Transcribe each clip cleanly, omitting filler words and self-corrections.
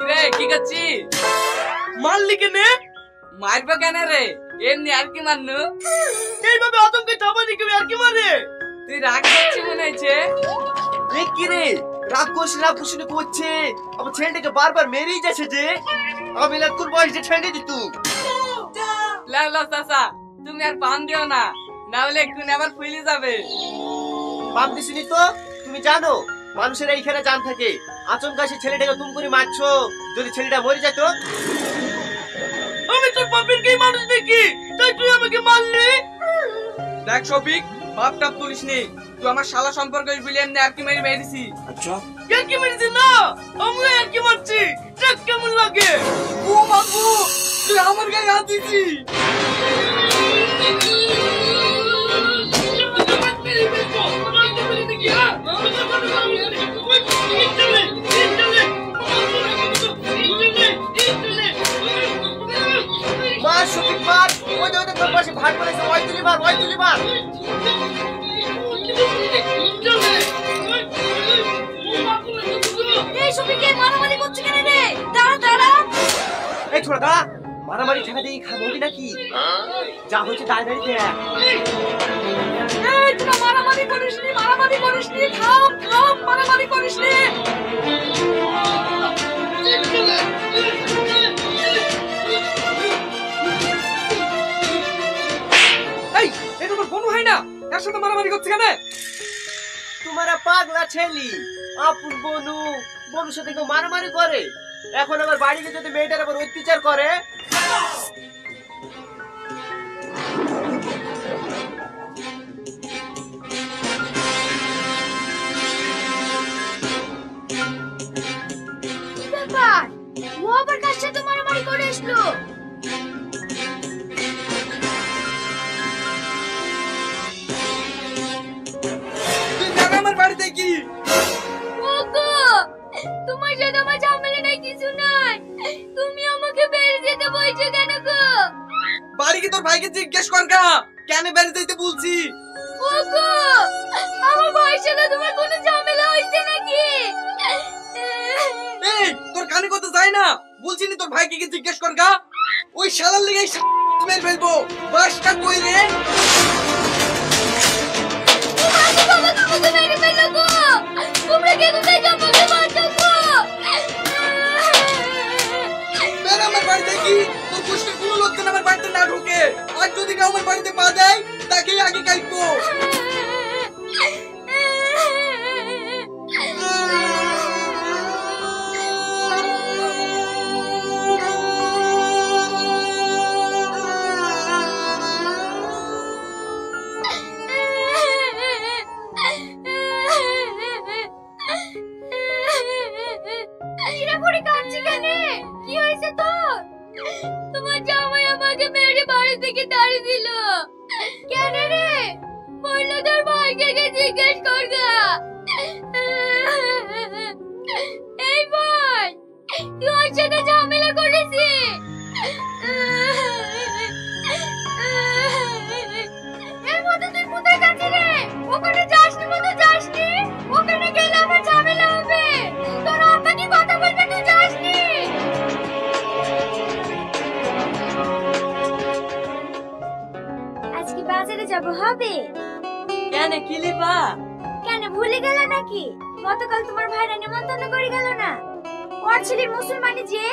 রে কি করছিস? মারলি কেনে? মারবো কেন রে, এমনি আর কি মারনু। এইভাবে আতঙ্কে চাপা দিকে আর কি মারে? তুই রাগ করছিস মনে হচ্ছে। এ কি রে, রাগ করছিস না খুশি করছে, আমার ছেলেটাকে বারবার মেরেই যাচ্ছে যে। আমি তোর বয়স যে ছেড়ে দিত। লাও লাও চাচা, তুমি আর পান দিও না, না হলে এক্ষুনি আবার ফুলে যাবে। পাম দিছিনি তো? তুমি জানো মানুষের এইখানে জান থাকে, আচমকা সে ছেলেটাকে তুম করে মারছো, যদি ছেলেটা মরে যেত। আমি তোর বাপের কি মানুষ দেখি, তাই তুই আমাকে মারলি? দেখ শফিক, বাপ টাপ তুলিস নি, তুই আমার শালা সম্পর্কে বলি এমনি আর কি মেরেছি। আচ্ছা আর কি মেরেছি না, আমরা আর কি মারছি, দেখ কেমন লাগে। ও বাবু, তুই আমার গায়ে হাত দিছিস। মার শফিক মার, ওই যে তোর পাশে ভাগ করেছে, ওই তুলি মার, ওই তুলি মার। এই শফিকে মারামারি করছে কেন রে? দাঁড়া দাঁড়া। এই ছোড়া দাঁড়া, মারামারি ঠেকা দিয়ে খাবি নাকি? যা হচ্ছে তাই দেখ। এই তোরা মারামারি করিসনি, মারামারি করিসনি, থাম থাম, মারামারি করিসনি। এই এটা তো বনু হয় না, এর সাথে মারামারি করছে কেন? তোমারা পাগলা ছেলি, আপন বনু, বনুর সাথে কেউ মারামারি করে? এখন আমার বাড়িতে যদি মেয়েটার আবার অত্যাচার করে। কি ব্যাপার, ও আবার কার সাথে মারামারি করে আসলো? তুই জানো আমার বাড়িতে কি? ওগো, তোমার সাথে আমার ঝামেলা নাই, কিছু নাই, তুমি আমাকে বের যেতে বলছো কেন গো? বাড়ি কি তোর ভাইকে জিজ্ঞেস কর গা, কেন বের যেতে বলছি। ওগো, আমার ভাইয়ের সাথে তোমার কোনো ঝামেলা হইছে নাকি? এই তোর কানে কথা যায় না, বলছি নি তোর ভাইকে কি জিজ্ঞেস কর গা। ওই শালার লেগে মেরে ফেলবো, বাসটা কই রে? আমাকে বাবা আমাকে মেরে ফেলো গো, তোমরা কে কোথায় আমাকে বাঁচাও গো। বের আমার বাড়িতে কি, তোর গোষ্ঠীর কোনো লোকজন আমার বাড়িতে না ঢোকে, আর যদি কেউ আমার বাড়িতে পা দেয় তাকেই আগে কাটবো। এরা পড়ে কাঁদছে কেন? কি হয়েছে তোর? তোমার জামাই আমাকে মেরে বাড়ি থেকে তাড়িয়ে দিল। কেন রে? বললো তোর ভাইকে গিয়ে জিজ্ঞেস কর গা। এই বল, তুই ওর সাথে ঝামেলা করেছিস? এর মধ্যে তুই কোথায় যাচ্ছিস রে? ওখানে যাসনি মতো যাসনি, ওখানে গেলে আমার ঝামেলা হবে। তোর আব্বা কি কথা বলবে, তুই যাসনি। আজকে বাজারে যাব হবে? কেন কি লিবা? কেন ভুলে গেল নাকি? গতকাল তোমার ভাইরা নিমন্ত্রণ করে গেল না? ওর ছেলের মুসলমানি যে,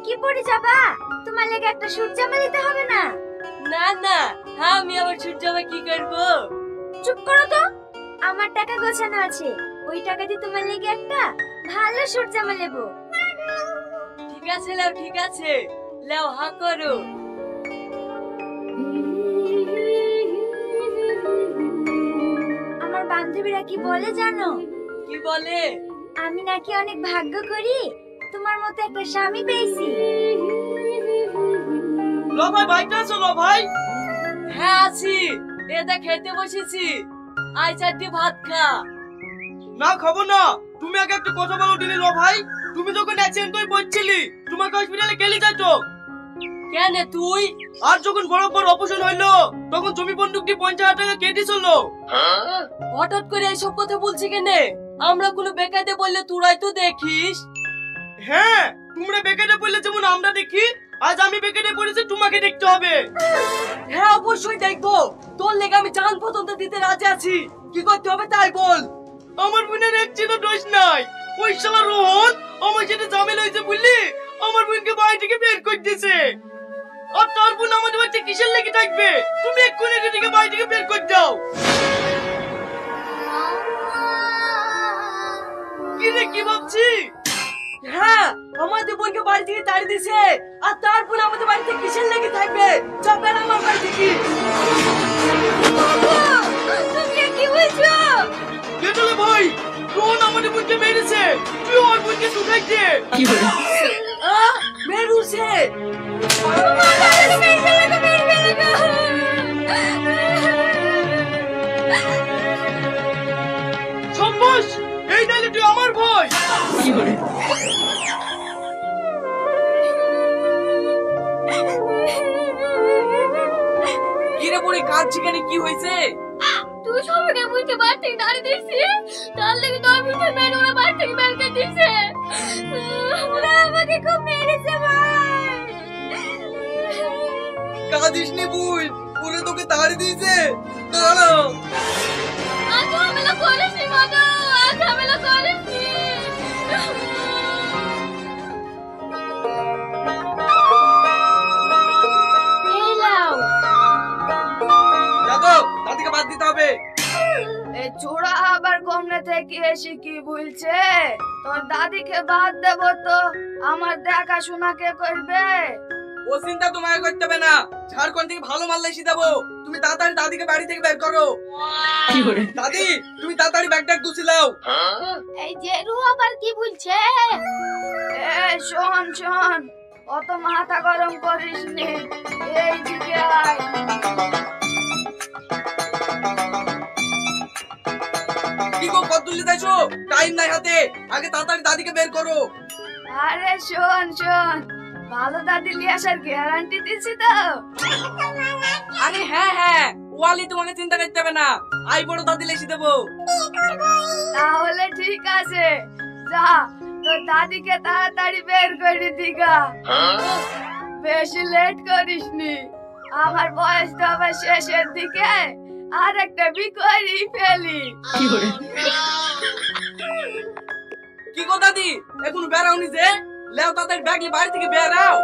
কি পরে যাবা? তোমার লেগে একটা সুট জামা নিতে হবে না? না না, আমি আবার ছুট যাবে কি করবো? চুপ করো তো, আমার টাকা গোছানো আছে, ওই টাকা দিয়ে তোমার লেগে একটা ভালো সুট জামা নেবো। ঠিক আছে লাও, ঠিক আছে লাও, হা করো। আমার বান্ধবীরা কি বলে জানো? কি বলে? আমি নাকি অনেক ভাগ্য করি, তোমার মতো একটা স্বামী পেয়েছি। লো ভাই, ভাইটা আছো লো ভাই? হ্যাঁ আছি, এটা খেতে বসেছি, আয় চারটি ভাত খা। না খাবো না, তুমি আগে একটা কথা বলো দিলি লো ভাই। তুমি যখন অ্যাক্সিডেন্ট হয়ে পড়ছিলি, তোমাকে হসপিটালে গেলি তাই তো? কেন তুই? আর যখন বড় বড় অপারেশন হইলো, তখন জমি বন্দুকটি 50,000 টাকা কেটে চললো। হঠাৎ করে এইসব কথা বলছি কেন? আমরা কোনো বেকায়দে বললে তোরাই তো দেখিস। হ্যাঁ, তোমরা বেকারে পড়লে যেমন আমরা দেখি, আজ আমি বেকারে পড়েছি, তোমাকে দেখতে হবে। হ্যাঁ অবশ্যই দেখবো, তোর লেগে আমি জান পর্যন্ত দিতে রাজি আছি। কি করতে হবে তাই বল। আমার বোনের এক চিনো দোষ নাই, ওই শালা রোহন আমার সাথে ঝামেলা হয়েছে বুঝলি, আমার বোনকে বাড়ি থেকে বের করে দিয়েছে। আর তার বোন আমাদের বাড়িতে কিসের লেগে থাকবে? তুমি এক্ষুনি এদিকে বাড়ি থেকে বের করে দাও। কি রে, কি ভাবছি? হ্যাঁ, আমাদের বোনকে বাড়ি থেকে তাড়িয়ে দিছে, আর তার বোন আমাদের বাড়িতে কিসের লেগে থাকবে? চল বের আমার বাড়ি থেকে। তুমি কি বলছো? গেটলে ভাই, রোহন আমাদের বোনকে মেরেছে, তুই ওর বোনকে শুকাইছে। মেরুছে। সম্ভাস, এই নাইলে তুই আমার ভাই। কিরে বুড়ি কাঁদছি কেন, কি হয়েছে? তুই সবাইকে বুঝতে পারতি দাঁড়িয়ে দিছি, তার লেগে তোর বুঝতে মেরে ওরা বাড়ি থেকে বের করে দিছে। ওরা আমাকে খুব মেরেছে ভাই। কাঁদিস নি বুঝ, ওরে তোকে তাড়ি দিয়েছে। দাঁড়াও, আজ ঝামেলা করিস নি মনো, আজ ঝামেলা করিস নি। এই লাও। দেখো দাদিকে বাদ দিতে হবে। এ চোরা আবার কমনে থেকে এসে কি বলছে? তোর দাদিকে বাদ দেব তো আমার দেখাশোনা কে করবে? ও চিন্তা তোমাকে করতে হবে না, ঝাড়খণ্ড থেকে ভালো মাল এসে দেবো। তুমি তাড়াতাড়ি দাদিকে বাড়ি থেকে বের করো। দাদি, তুমি তাড়াতাড়ি ব্যাগটা গুছিলাও। এই জেরু আবার কি বলছে? এ শোন শোন, অত মাথা গরম করিস নি, এই দিকে আয়। কি গো, কত তুলে যাইছো? টাইম নাই হাতে, আগে তাড়াতাড়ি দাদিকে বের করো। আরে শোন শোন, ভালো দাদি লিয়ে আসার গ্যারান্টি দিছি তো। আরে হ্যাঁ হ্যাঁ, ওয়ালি তোমাকে চিন্তা করতে হবে না, আই বড় দাদি লেসি দেবো। তাহলে ঠিক আছে, যা তোর দাদিকে তাড়াতাড়ি বের করে দিগা। বেশি লেট করিস নি, আমার বয়স তো আবার শেষের দিকে, আর একটা বিকরি ফেলি। কি গো দাদি, এখন বেরাওনি যে? লেও তাড়াতাড়ি ব্যাগ নিয়ে বাড়ি থেকে বেরাও।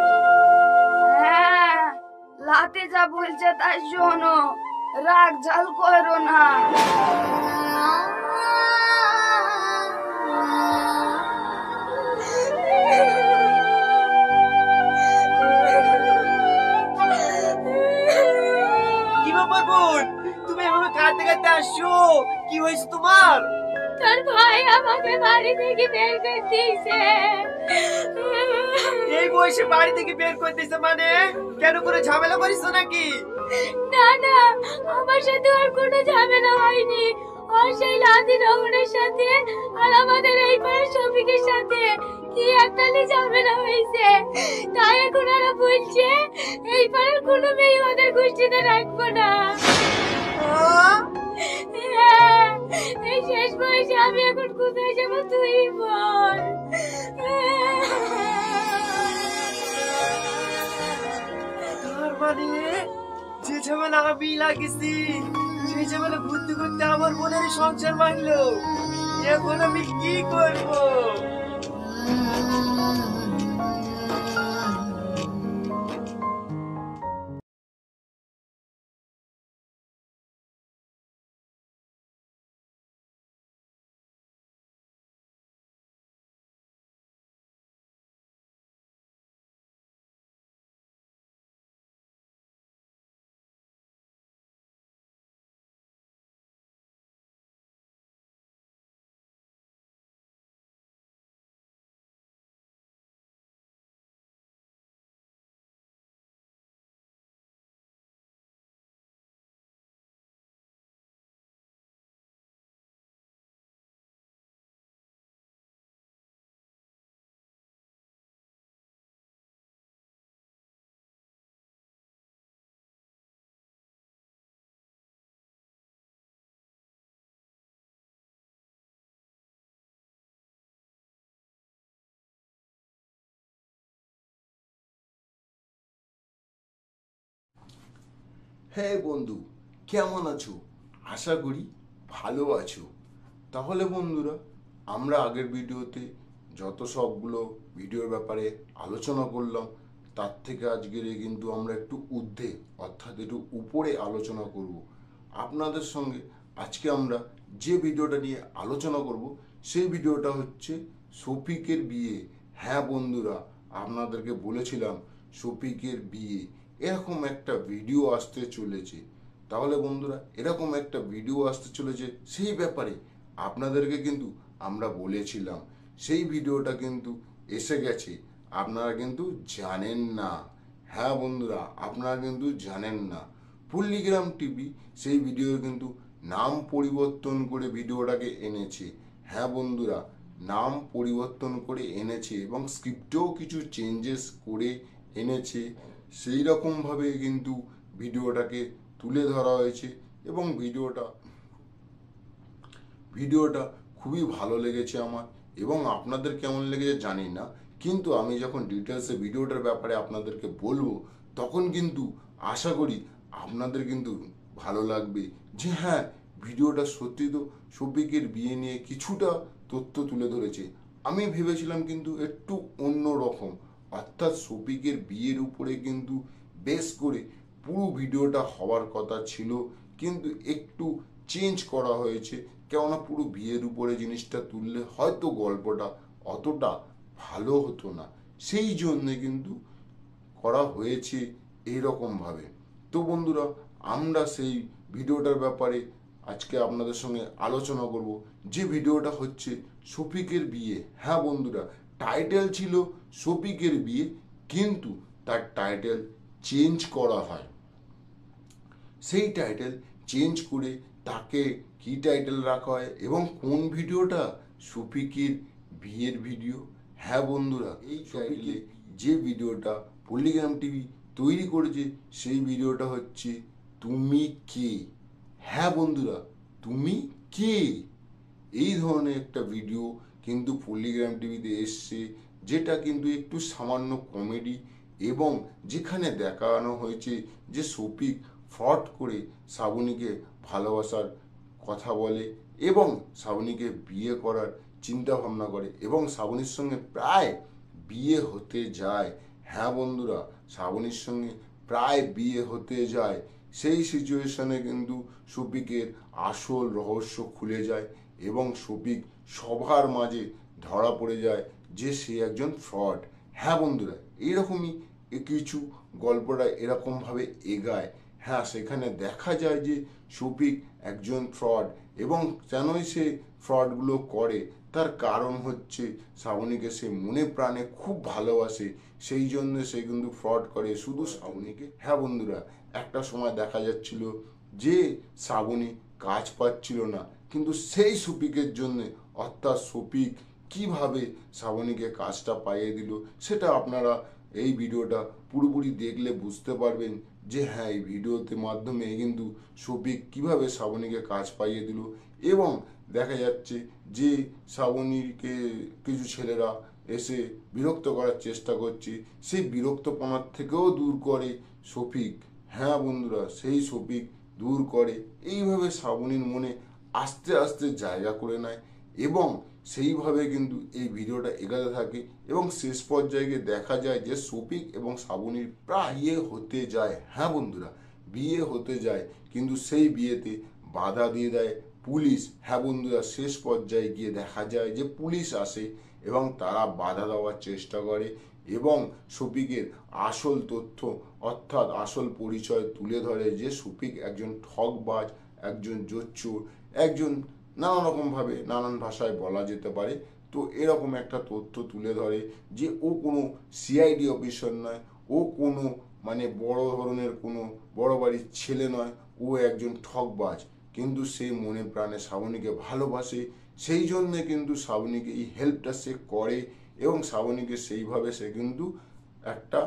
হ্যাঁ, লাতে যা বলছে তাই শোনো, রাগ ঝাল করো না। কি ব্যাপার বোন, তুমি এভাবে কাঁদতে কাঁদতে আসছো, কি হয়েছে তোমার? তোর ভাই আমাকে বাড়ি থেকে বের করে দিয়েছে। এই বয়সে বাড়ি থেকে বের করে দিয়েছে মানে? কেন করে ঝামেলা করিস নাকি? না না, আমার সাথে আর কোনো ঝামেলা হয়নি। আর সেই লাদি রহনের সাথে আর আমাদের এই পাড়ার শফিকের সাথে কি একটা ঝামেলা হয়েছে, তাই এখন ওরা বলছে এই পাড়ার কোনো মেয়ে ওদের গোষ্ঠীতে রাখবো না। হ্যাঁ, এই শেষ বয়সে আমি এখন কোথায় যাবো তুই বল। তার মানে যে ঝামেলা আমি লাগিয়েছি, সেই ঝামেলা ঘুরতে ঘুরতে আমার বোনের সংসার ভাঙলো। এখন আমি কি করবো? হ্যাঁ বন্ধু, কেমন আছো? আশা করি ভালো আছো। তাহলে বন্ধুরা, আমরা আগের ভিডিওতে যত সবগুলো ভিডিওর ব্যাপারে আলোচনা করলাম, তার থেকে আজকের কিন্তু আমরা একটু ঊর্ধ্বে অর্থাৎ একটু উপরে আলোচনা করব। আপনাদের সঙ্গে আজকে আমরা যে ভিডিওটা নিয়ে আলোচনা করব সেই ভিডিওটা হচ্ছে শফিকের বিয়ে। হ্যাঁ বন্ধুরা, আপনাদেরকে বলেছিলাম শফিকের বিয়ে, এরকম একটা ভিডিও আসতে চলেছে। তাহলে বন্ধুরা, এরকম একটা ভিডিও আসতে চলেছে, সেই ব্যাপারে আপনাদেরকে কিন্তু আমরা বলেছিলাম। সেই ভিডিওটা কিন্তু এসে গেছে, আপনারা কিন্তু জানেন না। হ্যাঁ বন্ধুরা, আপনারা কিন্তু জানেন না। পল্লীগ্রাম টিভি সেই ভিডিও কিন্তু নাম পরিবর্তন করে ভিডিওটাকে এনেছে। হ্যাঁ বন্ধুরা, নাম পরিবর্তন করে এনেছে এবং স্ক্রিপ্টেও কিছু চেঞ্জেস করে এনেছে। সেই রকমভাবে কিন্তু ভিডিওটাকে তুলে ধরা হয়েছে এবং ভিডিওটা খুবই ভালো লেগেছে আমার, এবং আপনাদের কেমন লেগেছে জানি না, কিন্তু আমি যখন ডিটেলসে ভিডিওটার ব্যাপারে আপনাদেরকে বলবো তখন কিন্তু আশা করি আপনাদের কিন্তু ভালো লাগবে যে হ্যাঁ, ভিডিওটা সত্যি তো শফিকের বিয়ে নিয়ে কিছুটা তথ্য তুলে ধরেছে। আমি ভেবেছিলাম কিন্তু একটু অন্য রকম, অর্থাৎ শফিকের বিয়ের উপরে কিন্তু বেশ করে পুরো ভিডিওটা হওয়ার কথা ছিল, কিন্তু একটু চেঞ্জ করা হয়েছে। কেননা পুরো বিয়ের উপরে জিনিসটা তুললে হয়তো গল্পটা অতটা ভালো হতো না, সেই জন্যে কিন্তু করা হয়েছে এইরকমভাবে। তো বন্ধুরা, আমরা সেই ভিডিওটার ব্যাপারে আজকে আপনাদের সঙ্গে আলোচনা করব, যে ভিডিওটা হচ্ছে শফিকের বিয়ে। হ্যাঁ বন্ধুরা, টাইটেল ছিল শফিকের বিয়ে, কিন্তু তার টাইটেল চেঞ্জ করা হয়। সেই টাইটেল চেঞ্জ করে তাকে কি টাইটেল রাখা হয় এবং কোন ভিডিওটা শফিকের বিয়ের ভিডিও। হ্যাঁ বন্ধুরা, এই টাইটেলে যে ভিডিওটা পল্লীগ্রাম টিভি তৈরি করেছে সেই ভিডিওটা হচ্ছে তুমি কে। হ্যাঁ বন্ধুরা, তুমি কে, এই ধরনের একটা ভিডিও কিন্তু পল্লীগ্রাম টিভিতে এসছে, যেটা কিন্তু একটু সামান্য কমেডি, এবং যেখানে দেখানো হয়েছে যে শফিক ফ্রড করে শ্রাবণীকে ভালোবাসার কথা বলে এবং শ্রাবণীকে বিয়ে করার চিন্তা ভাবনা করে এবং শ্রাবণীর সঙ্গে প্রায় বিয়ে হতে যায়। হ্যাঁ বন্ধুরা, শ্রাবণীর সঙ্গে প্রায় বিয়ে হতে যায়। সেই সিচুয়েশনে কিন্তু শফিকের আসল রহস্য খুলে যায় এবং শফিক সবার মাঝে ধরা পড়ে যায় যে সে একজন ফ্রড। হ্যাঁ বন্ধুরা, এইরকমই কিছু গল্পটা এরকমভাবে এগায়। হ্যাঁ, সেখানে দেখা যায় যে শফিক একজন ফ্রড, এবং কেনই সে ফ্রডগুলো করে তার কারণ হচ্ছে শ্রাবণীকে সে মনে প্রাণে খুব ভালোবাসে, সেই জন্য সে কিন্তু ফ্রড করে শুধু শ্রাবণীকে। হ্যাঁ বন্ধুরা, একটা সময় দেখা যাচ্ছিল যে শ্রাবণী কাজ পাচ্ছিল না, কিন্তু সেই শফিকের জন্যে, অর্থাৎ শফিক কিভাবে শ্রাবণীকে কাজটা পাইয়ে দিল, সেটা আপনারা এই ভিডিওটা পুরোপুরি দেখলে বুঝতে পারবেন যে হ্যাঁ, এই ভিডিওতে মাধ্যমে কিন্তু শফিক কিভাবে শ্রাবণীকে কাজ পাইয়ে দিল। এবং দেখা যাচ্ছে যে শ্রাবণীকে কিছু ছেলেরা এসে বিরক্ত করার চেষ্টা করছে, সেই বিরক্তপনার থেকেও দূর করে শফিক। হ্যাঁ বন্ধুরা, সেই শফিক দূর করে, এইভাবে শ্রাবণীর মনে আস্তে আস্তে জায়গা করে নেয়, এবং সেইভাবে কিন্তু এই ভিডিওটা এগাতে থাকে এবং শেষ পর্যায়ে দেখা যায় যে শফিক এবং শ্রাবণীর প্রায় বিয়ে হতে যায়। হ্যাঁ বন্ধুরা, বিয়ে হতে যায়, কিন্তু সেই বিয়েতে বাধা দিয়ে দেয় পুলিশ। হ্যাঁ বন্ধুরা, শেষ পর্যায়ে গিয়ে দেখা যায় যে পুলিশ আসে এবং তারা বাধা দেওয়ার চেষ্টা করে এবং শফিকের আসল তথ্য অর্থাৎ আসল পরিচয় তুলে ধরে যে শফিক একজন ঠকবাজ, একজন জোচ্চোর, একজন নানা রকমভাবে নানান ভাষায় বলা যেতে পারে। তো এরকম একটা তথ্য তুলে ধরে যে ও কোনো সিআইডি অফিসার নয়, ও কোনো বড় ধরনের কোনো বড় বাড়ির ছেলে নয়, ও একজন ঠকবাজ, কিন্তু সে মনে প্রাণে শ্রাবণীকে ভালোবাসে। সেই জন্যে কিন্তু শ্রাবণীকে এই হেল্পটা সে করে এবং শ্রাবণীকে সেইভাবে সে কিন্তু একটা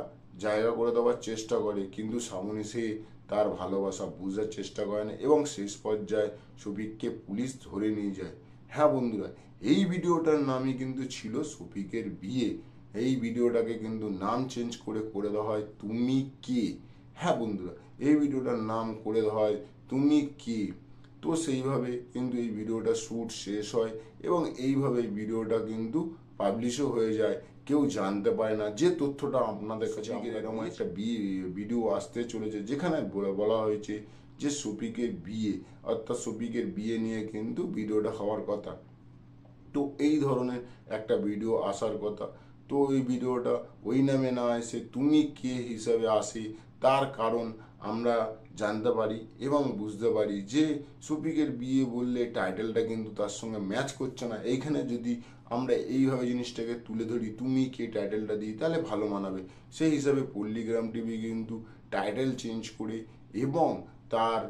জায়গা করে দেওয়ার চেষ্টা করে, কিন্তু শ্রাবণী সে তার ভালোবাসা বুঝার চেষ্টা করে না এবং শেষ পর্যায়ে শফিককে পুলিশ ধরে নিয়ে যায়। হ্যাঁ বন্ধুরা, এই ভিডিওটার নামই কিন্তু ছিল শফিকের বিয়ে। এই ভিডিওটাকে কিন্তু নাম চেঞ্জ করে দেওয়া হয় তুমি কে। হ্যাঁ বন্ধুরা, এই ভিডিওটার নাম করে হয় তুমি কে। তো সেইভাবে কিন্তু এই ভিডিওটা শ্যুট শেষ হয় এবং এইভাবে এই ভিডিওটা কিন্তু পাবলিশও হয়ে যায়, কেউ জানতে পারে না যে তথ্যটা আপনাদের কাছে। এরকম একটা ভিডিও আসতে চলেছে যেখানে বলা হয়েছে যে শফিকের বিয়ে, অর্থাৎ শফিকের বিয়ে নিয়ে কিন্তু ভিডিওটা হওয়ার কথা। তো এই ধরনের একটা ভিডিও আসার কথা। তো এই ভিডিওটা ওই নামে না এসে তুমি কে হিসাবে আসে, তার কারণ আমরা জানতে পারি এবং বুঝতে পারি যে শফিকের বিয়ে বললে টাইটেলটা কিন্তু তার সঙ্গে ম্যাচ করছে না। এইখানে যদি আমরা এইভাবে জিনিসটাকে তুলে ধরি, তুমি কে টাইটেলটা দিই, তাহলে ভালো মানাবে। সেই হিসাবে পল্লীগ্রাম টিভি কিন্তু টাইটেল চেঞ্জ করে এবং তার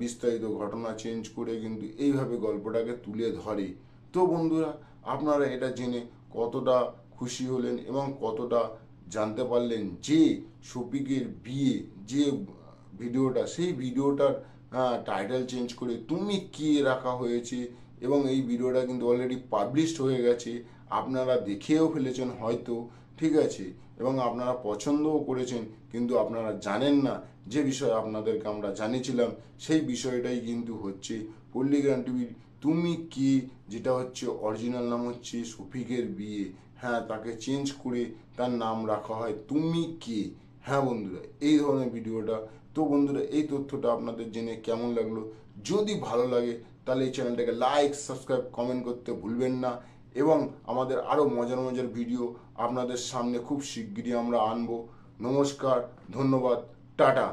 বিস্তারিত ঘটনা চেঞ্জ করে কিন্তু এইভাবে গল্পটাকে তুলে ধরে। তো বন্ধুরা, আপনারা এটা জেনে কতটা খুশি হলেন এবং কতটা জানতে পারলেন যে শফিকের বিয়ে যে ভিডিওটা, সেই ভিডিওটার টাইটেল চেঞ্জ করে তুমি কে রাখা হয়েছে এবং এই ভিডিওটা কিন্তু অলরেডি পাবলিশড হয়ে গেছে, আপনারা দেখেও ফেলেছেন হয়তো, ঠিক আছে, এবং আপনারা পছন্দও করেছেন, কিন্তু আপনারা জানেন না যে বিষয় আপনাদেরকে আমরা জানিয়েছিলাম, সেই বিষয়টাই কিন্তু হচ্ছে পল্লীগ্রাম টিভির তুমি কি, যেটা হচ্ছে অরিজিনাল নাম হচ্ছে শফিকের বিয়ে। হ্যাঁ, তাকে চেঞ্জ করে তার নাম রাখা হয় তুমি কে। হ্যাঁ বন্ধুরা, এই ধরনের ভিডিওটা। তো বন্ধুরা, এই তথ্যটা আপনাদের জেনে কেমন লাগলো? যদি ভালো লাগে তাহলে এই চ্যানেলটাকে লাইক, সাবস্ক্রাইব, কমেন্ট করতে ভুলবেন না এবং আমাদের আরও মজার মজার ভিডিও আপনাদের সামনে খুব শিগগিরই আমরা আনবো। নমস্কার, ধন্যবাদ, টাটা।